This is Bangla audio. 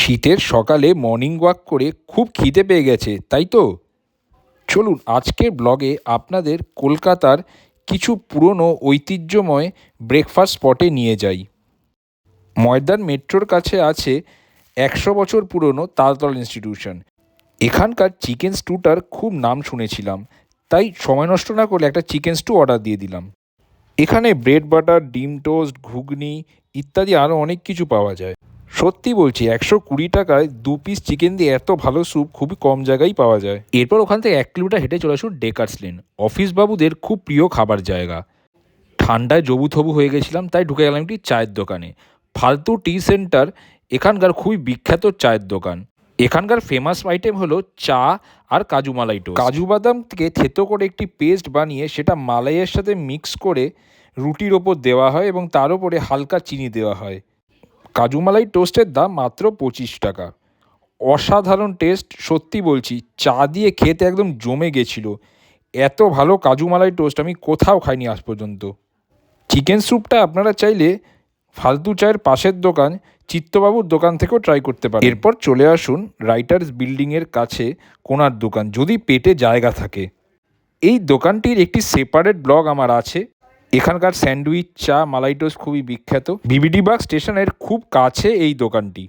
শীতের সকালে মর্নিং ওয়াক করে খুব খিদে পেয়ে গেছে, তাই তো? চলুন আজকের ব্লগে আপনাদের কলকাতার কিছু পুরনো ঐতিহ্যময় ব্রেকফাস্ট স্পটে নিয়ে যাই। ময়দান মেট্রোর কাছে আছে 100 বছর পুরনো তালতলা ইনস্টিটিউশন। এখানকার চিকেন স্টুটার খুব নাম শুনেছিলাম, তাই সময় নষ্ট না করে একটা চিকেন স্টু অর্ডার দিয়ে দিলাম। এখানে ব্রেড বাটার, ডিম টোস্ট, ঘুগনি ইত্যাদি আরও অনেক কিছু পাওয়া যায়। সত্যি বলছি, 120 টাকায় 2 পিস চিকেন দিয়ে এত ভালো স্যুপ খুবই কম জায়গায় পাওয়া যায়। এরপর ওখান থেকে 1 কিলোমিটার হেঁটে চলে আসুন ডেকার্স লেন, অফিস বাবুদের খুব প্রিয় খাবার জায়গা। ঠান্ডায় জবুথবু হয়ে গেছিলাম, তাই ঢুকে গেলাম একটি চায়ের দোকানে। ফালতু টি সেন্টার এখানকার খুবই বিখ্যাত চায়ের দোকান। এখানকার ফেমাস আইটেম হলো চা আর কাজু মালাই টোস্ট। কাজু বাদাম থেকে থেতো করে একটি পেস্ট বানিয়ে সেটা মালাইয়ের সাথে মিক্স করে রুটির ওপর দেওয়া হয় এবং তার উপরে হালকা চিনি দেওয়া হয়। কাজু মালাই টোস্টের দাম মাত্র 25 টাকা। অসাধারণ টেস্ট, সত্যি বলছি, চা দিয়ে খেতে একদম জমে গেছিলো। এত ভালো কাজু মালাই টোস্ট আমি কোথাও খাইনি আজ পর্যন্ত। চিকেন স্যুপটা আপনারা চাইলে ফালতু চায়ের পাশের দোকান চিত্তবাবুর দোকান থেকেও ট্রাই করতে পারেন। এরপর চলে আসুন রাইটার্স বিল্ডিংয়ের কাছে কোনার দোকান, যদি পেটে জায়গা থাকে। এই দোকানটির একটি সেপারেট ব্লগ আমার আছে। এখানকার স্যান্ডউইচ, চা, মালাই টোস্ট খুবই বিখ্যাত। বিবিডিবাগ স্টেশনের খুব কাছে এই দোকানটি।